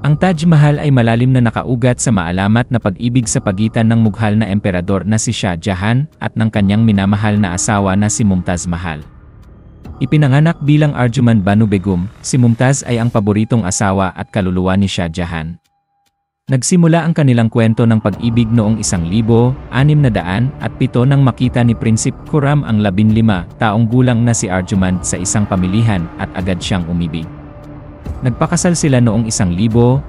Ang Taj Mahal ay malalim na nakaugat sa maalamat na pag-ibig sa pagitan ng mughal na emperador na si Shah Jahan at ng kanyang minamahal na asawa na si Mumtaz Mahal. Ipinanganak bilang Arjuman Banu Begum, si Mumtaz ay ang paboritong asawa at kaluluwa ni Shah Jahan. Nagsimula ang kanilang kwento ng pag-ibig noong 1607 nang makita ni Prinsip Khurram ang 15 taong gulang na si Arjuman sa isang pamilihan at agad siyang umibig. Nagpakasal sila noong 1612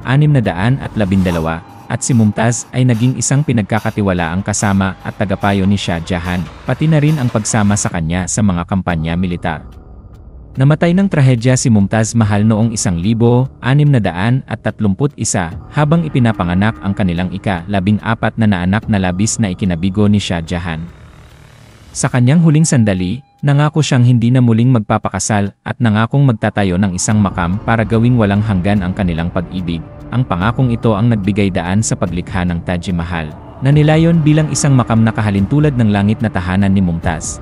at si Mumtaz ay naging isang pinagkakatiwalaang kasama at tagapayo ni Shah Jahan, pati na rin ang pagsama sa kanya sa mga kampanya militar. Namatay ng trahedya si Mumtaz Mahal noong 1631 habang ipinapanganak ang kanilang ika-14 na anak na labis na ikinabigo ni Shah Jahan. Sa kanyang huling sandali, nangako siyang hindi na muling magpapakasal at nangakong magtatayo ng isang makam para gawing walang hanggan ang kanilang pag-ibig. Ang pangakong ito ang nagbigay daan sa paglikha ng Taj Mahal, na nilayon bilang isang makam na kahalintulad ng langit na tahanan ni Mumtaz.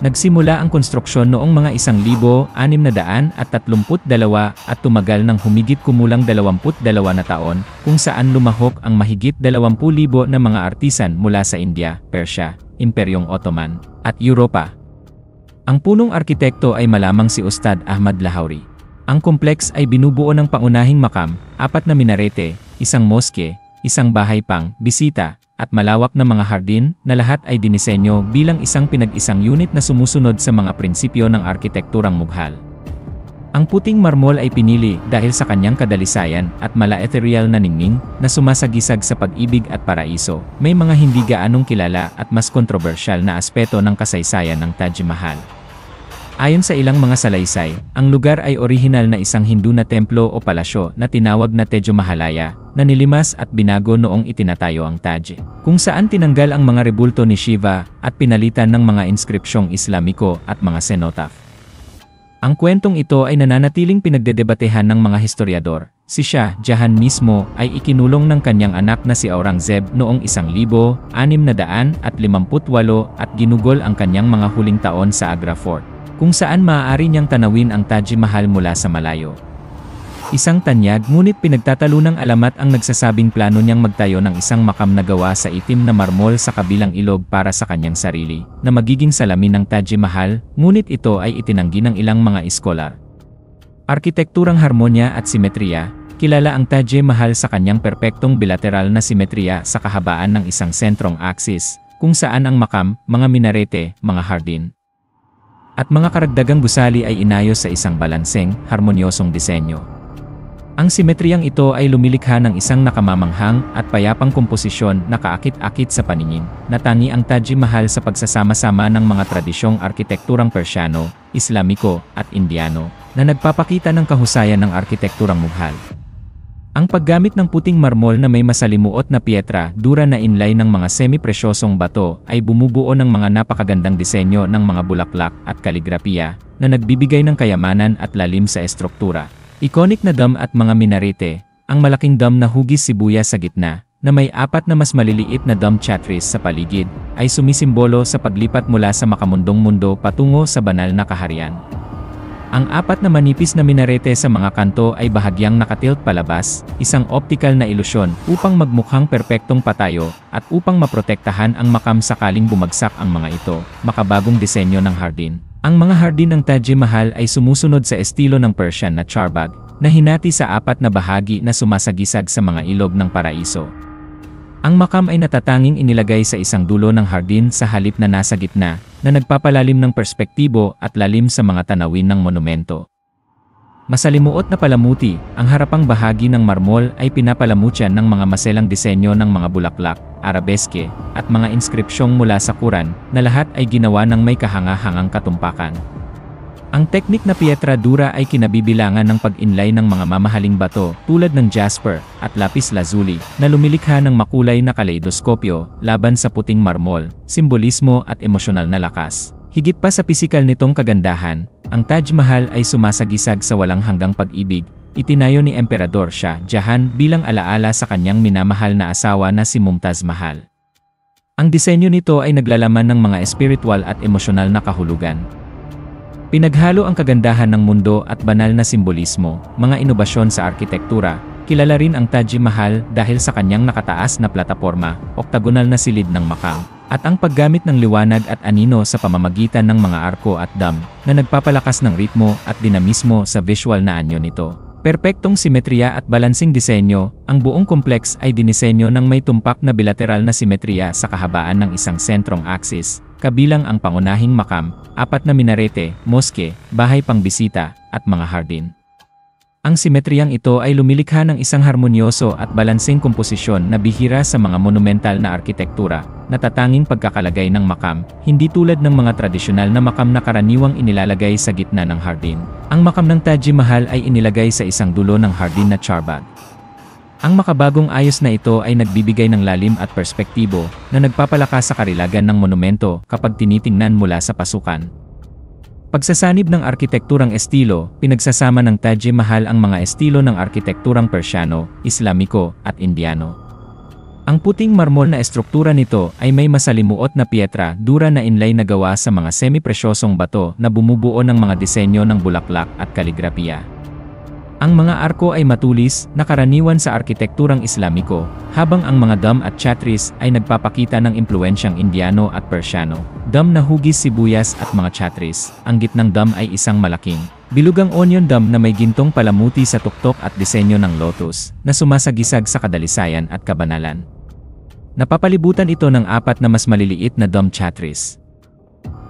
Nagsimula ang konstruksyon noong mga 1632 at tumagal ng humigit kumulang 22 na taon, kung saan lumahok ang mahigit 20,000 na mga artisan mula sa India, Persya, Imperyong Ottoman, at Europa. Ang punong arkitekto ay malamang si Ustad Ahmad Lahouri. Ang kompleks ay binubuo ng pangunahing makam, 4 na minarete, isang moske, isang bahay pang bisita, at malawak na mga hardin na lahat ay dinisenyo bilang isang pinag-isang unit na sumusunod sa mga prinsipyo ng arkitekturang mughal. Ang puting marmol ay pinili dahil sa kanyang kadalisayan at mala-ethereal na ningning na sumasagisag sa pag-ibig at paraiso. May mga hindi gaanong kilala at mas kontrobersyal na aspeto ng kasaysayan ng Taj Mahal. Ayon sa ilang mga salaysay, ang lugar ay orihinal na isang Hindu na templo o palasyo na tinawag na Tejo Mahalaya, na nilimas at binago noong itinatayo ang Taj, kung saan tinanggal ang mga rebulto ni Shiva at pinalitan ng mga inskripsyong Islamiko at mga cenotaph. Ang kwentong ito ay nananatiling pinagdedebatehan ng mga historiador. Si Shah Jahan mismo ay ikinulong ng kanyang anak na si Aurangzeb noong 1658 at ginugol ang kanyang mga huling taon sa Agra Fort, kung saan maaari niyang tanawin ang Taj Mahal mula sa malayo. Isang tanyag ngunit pinagtatalunang alamat ang nagsasabing plano niyang magtayo ng isang makam na gawa sa itim na marmol sa kabilang ilog para sa kanyang sarili, na magiging salamin ng Taj Mahal, ngunit ito ay itinanggi ng ilang mga iskolar. Arkitekturang harmonya at simetriya, kilala ang Taj Mahal sa kanyang perpektong bilateral na simetriya sa kahabaan ng isang sentrong axis, kung saan ang makam, mga minarete, mga hardin, at mga karagdagang gusali ay inayos sa isang balanseng, harmonyosong disenyo. Ang simetriyang ito ay lumilikha ng isang nakamamanghang at payapang komposisyon na kaakit-akit sa paningin, na tangi ang Taj Mahal sa pagsasama-sama ng mga tradisyong arkitekturang Persyano, Islamiko, at Indiano, na nagpapakita ng kahusayan ng arkitekturang mughal. Ang paggamit ng puting marmol na may masalimuot na pietra dura na inlay ng mga semi-presyosong bato ay bumubuo ng mga napakagandang disenyo ng mga bulaklak at kaligrapiya na nagbibigay ng kayamanan at lalim sa estruktura. Iconic na dome at mga minarete, ang malaking dome na hugis sibuyas sa gitna, na may 4 na mas maliliit na dome chhatris sa paligid, ay sumisimbolo sa paglipat mula sa makamundong mundo patungo sa banal na kaharian. Ang 4 na manipis na minarete sa mga kanto ay bahagyang nakatilt palabas, isang optical na ilusyon upang magmukhang perpektong patayo, at upang maprotektahan ang makam sakaling bumagsak ang mga ito, makabagong disenyo ng hardin. Ang mga hardin ng Taj Mahal ay sumusunod sa estilo ng Persian na charbagh, na hinati sa 4 na bahagi na sumasagisag sa mga ilog ng paraiso. Ang makam ay natatanging inilagay sa isang dulo ng hardin sa halip na nasa gitna, na nagpapalalim ng perspektibo at lalim sa mga tanawin ng monumento. Masalimuot na palamuti, ang harapang bahagi ng marmol ay pinapalamutyan ng mga maselang disenyo ng mga bulaklak, arabeske, at mga inskripsyong mula sa Quran, na lahat ay ginawa ng may kahanga-hangang katumpakan. Ang teknik na pietra dura ay kinabibilangan ng pag-inlay ng mga mamahaling bato tulad ng jasper at lapis lazuli, na lumilikha ng makulay na kaleidoskopyo laban sa puting marmol, simbolismo at emosyonal na lakas. Higit pa sa pisikal nitong kagandahan, ang Taj Mahal ay sumasagisag sa walang hanggang pag-ibig. Itinayo ni Emperador Shah Jahan bilang alaala sa kanyang minamahal na asawa na si Mumtaz Mahal. Ang disenyo nito ay naglalaman ng mga espiritual at emosyonal na kahulugan. Pinaghalo ang kagandahan ng mundo at banal na simbolismo, mga inobasyon sa arkitektura, Kilala rin ang Taj Mahal dahil sa kanyang nakataas na plataporma, oktagonal na silid ng makam, at ang paggamit ng liwanag at anino sa pamamagitan ng mga arko at dam, na nagpapalakas ng ritmo at dinamismo sa visual na anyo nito. Perpektong simetriya at balansing disenyo, ang buong kompleks ay dinisenyo ng may tumpak na bilateral na simetriya sa kahabaan ng isang sentrong axis, kabilang ang pangunahing makam, 4 na minarete, moske, bahay pangbisita, at mga hardin. Ang simetriyang ito ay lumilikha ng isang harmonyoso at balansing komposisyon na bihira sa mga monumental na arkitektura, natatanging pagkakalagay ng makam, hindi tulad ng mga tradisyonal na makam na karaniwang inilalagay sa gitna ng hardin. Ang makam ng Taj Mahal ay inilagay sa isang dulo ng hardin na charbagh. Ang makabagong ayos na ito ay nagbibigay ng lalim at perspektibo na nagpapalakas sa karilagan ng monumento kapag tinitingnan mula sa pasukan. Pagsasanib ng arkitekturang estilo, pinagsasama ng Taj Mahal ang mga estilo ng arkitekturang Persiano, Islamiko, at Indiano. Ang puting marmol na estruktura nito ay may masalimuot na pietra dura na inlay na gawa sa mga semi-presyosong bato na bumubuo ng mga disenyo ng bulaklak at kaligrafiya. Ang mga arko ay matulis, na karaniwan sa arkitekturang Islamiko, habang ang mga dam at chatris ay nagpapakita ng impluensyang Indiano at Persiano. Dam na hugis sibuyas at mga chatris, ang gitnang dam ay isang malaking, bilugang onion dam na may gintong palamuti sa tuktok at disenyo ng lotus, na sumasagisag sa kadalisayan at kabanalan. Napapalibutan ito ng 4 na mas maliliit na dam chatris,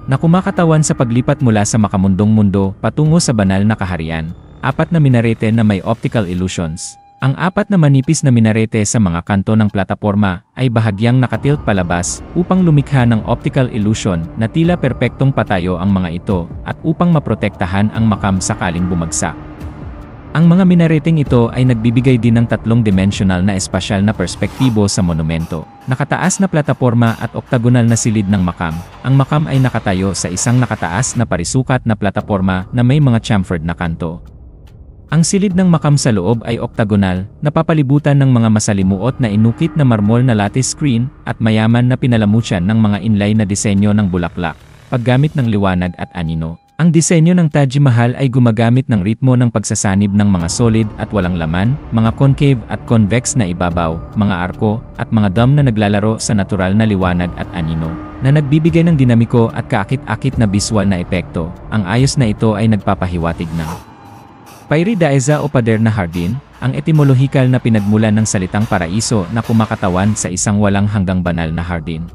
na kumakatawan sa paglipat mula sa makamundong mundo patungo sa banal na kaharian. 4 na minarete na may optical illusions. Ang 4 na manipis na minarete sa mga kanto ng plataporma ay bahagyang nakatilt palabas upang lumikha ng optical illusion na tila perpektong patayo ang mga ito at upang maprotektahan ang makam sakaling bumagsak. Ang mga minareteng ito ay nagbibigay din ng 3-dimensional na espasyal na perspektibo sa monumento. Nakataas na plataporma at oktagonal na silid ng makam. Ang makam ay nakatayo sa isang nakataas na parisukat na plataporma na may mga chamfered na kanto. Ang silid ng makam sa loob ay oktagonal, napapalibutan ng mga masalimuot na inukit na marmol na lattice screen at mayaman na pinalamutyan ng mga inlay na disenyo ng bulaklak, paggamit ng liwanag at anino. Ang disenyo ng Taj Mahal ay gumagamit ng ritmo ng pagsasanib ng mga solid at walang laman, mga concave at convex na ibabaw, mga arko, at mga dam na naglalaro sa natural na liwanag at anino, na nagbibigay ng dinamiko at kaakit-akit na visual na epekto. Ang ayos na ito ay nagpapahiwatig ng Pairi Daeza o pader na hardin, ang etymolohikal na pinagmulan ng salitang paraiso na kumakatawan sa isang walang hanggang banal na hardin.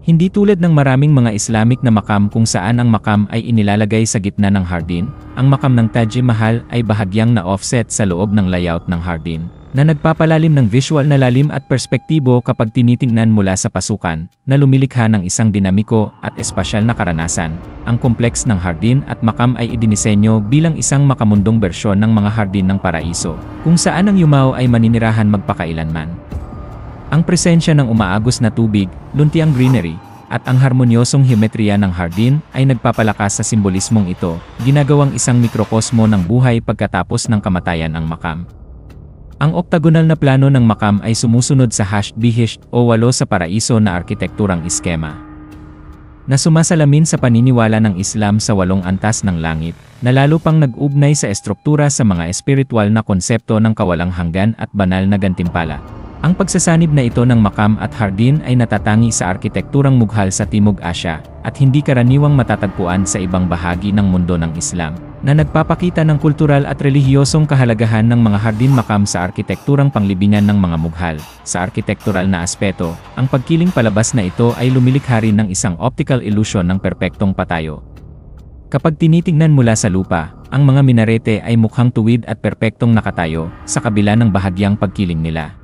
Hindi tulad ng maraming mga Islamic na makam kung saan ang makam ay inilalagay sa gitna ng hardin, ang makam ng Taj Mahal ay bahagyang na-offset sa loob ng layout ng hardin, na nagpapalalim ng visual na lalim at perspektibo kapag tinitingnan mula sa pasukan, na lumilikha ng isang dinamiko at espasyal na karanasan. Ang kompleks ng hardin at makam ay idinisenyo bilang isang makamundong bersyon ng mga hardin ng paraiso, kung saan ang yumao ay maninirahan magpakailanman. Ang presensya ng umaagos na tubig, luntiang greenery, at ang harmonyosong geometriya ng hardin ay nagpapalakas sa simbolismong ito, ginagawang isang mikrokosmo ng buhay pagkatapos ng kamatayan ang makam. Ang oktagonal na plano ng makam ay sumusunod sa Hasht-Bihisht o 8 sa paraiso na arkitekturang iskema, na sumasalamin sa paniniwala ng Islam sa 8 antas ng langit, na lalo pang nag-ugnay sa estruktura sa mga espiritual na konsepto ng kawalang hanggan at banal na gantimpala. Ang pagsasanib na ito ng makam at hardin ay natatangi sa arkitekturang mughal sa Timog Asya, at hindi karaniwang matatagpuan sa ibang bahagi ng mundo ng Islam, na nagpapakita ng kultural at relihiyosong kahalagahan ng mga hardin makam sa arkitekturang panglibingan ng mga mughal. Sa arkitektural na aspeto, ang pagkiling palabas na ito ay lumilikha rin ng isang optical illusion ng perpektong patayo. Kapag tinitingnan mula sa lupa, ang mga minarete ay mukhang tuwid at perpektong nakatayo, sa kabila ng bahagyang pagkiling nila.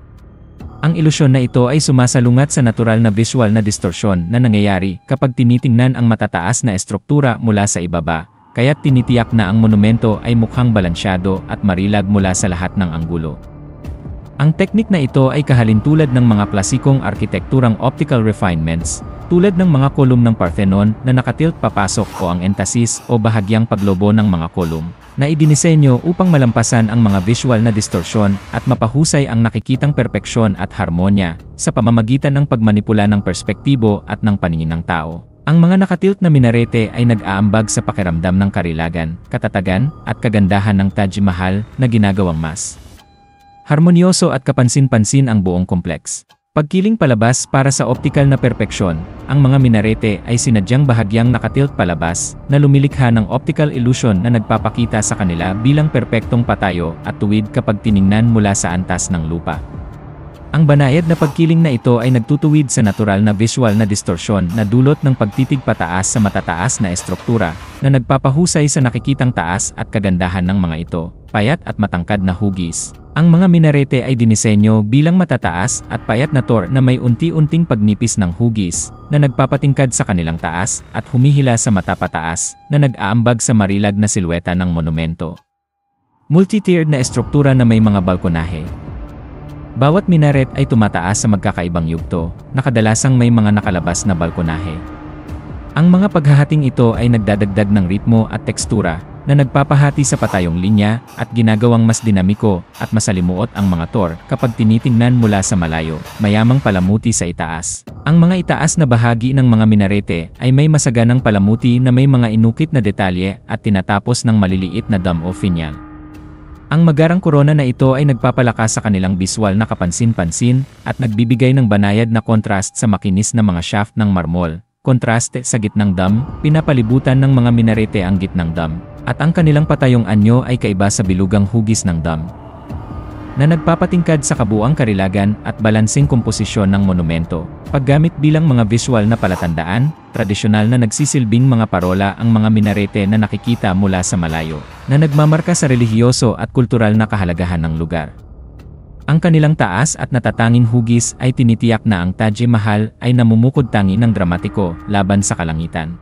Ang ilusyon na ito ay sumasalungat sa natural na visual na distorsyon na nangyayari kapag tinitingnan ang matataas na estruktura mula sa ibaba, kaya't tinitiyak na ang monumento ay mukhang balansyado at marilag mula sa lahat ng anggulo. Ang teknik na ito ay kahalintulad ng mga klasikong arkitekturang optical refinements, tulad ng mga kolum ng Parthenon na nakatilt papasok o ang entasis o bahagyang paglobo ng mga kolum, na idinisenyo upang malampasan ang mga visual na distorsyon at mapahusay ang nakikitang perpeksyon at harmonya sa pamamagitan ng pagmanipula ng perspektibo at ng paningin ng tao. Ang mga nakatilt na minarete ay nag-aambag sa pakiramdam ng karilagan, katatagan, at kagandahan ng Taj Mahal na ginagawang mas Harmonyoso at kapansin-pansin ang buong kompleks. Pagkiling palabas para sa optikal na perpeksyon, ang mga minarete ay sinadyang bahagyang nakatilt palabas na lumilikha ng optical illusion na nagpapakita sa kanila bilang perpektong patayo at tuwid kapag tiningnan mula sa antas ng lupa. Ang banayad na pagkiling na ito ay nagtutuwid sa natural na visual na distorsyon na dulot ng pagtitig pataas sa matataas na estruktura na nagpapahusay sa nakikitang taas at kagandahan ng mga ito, payat at matangkad na hugis. Ang mga minarete ay dinisenyo bilang matataas at payat na tor na may unti-unting pagnipis ng hugis na nagpapatingkad sa kanilang taas at humihila sa mata pataas na nag-aambag sa marilag na silweta ng monumento. Multi-tiered na estruktura na may mga balkonahe. Bawat minaret ay tumataas sa magkakaibang yugto, na kadalasang may mga nakalabas na balkonahe. Ang mga paghahating ito ay nagdadagdag ng ritmo at tekstura, na nagpapahati sa patayong linya at ginagawang mas dinamiko at masalimuot ang mga tor kapag tinitingnan mula sa malayo, mayamang palamuti sa itaas. Ang mga itaas na bahagi ng mga minarete ay may masaganang palamuti na may mga inukit na detalye at tinatapos ng maliliit na dome o finial. Ang magarang korona na ito ay nagpapalakas sa kanilang visual na kapansin-pansin at nagbibigay ng banayad na kontrast sa makinis na mga shaft ng marmol. Kontraste sa gitnang dam, pinapalibutan ng mga minarete ang gitnang dam, at ang kanilang patayong anyo ay kaiba sa bilugang hugis ng dam, na nagpapatingkad sa kabuuang karilagan at balanseng komposisyon ng monumento. Paggamit bilang mga visual na palatandaan, tradisyonal na nagsisilbing mga parola ang mga minarete na nakikita mula sa malayo, na nagmamarka sa relihiyoso at kultural na kahalagahan ng lugar. Ang kanilang taas at natatanging hugis ay tinitiyak na ang Taj Mahal ay namumukod tangi ng dramatiko laban sa kalangitan.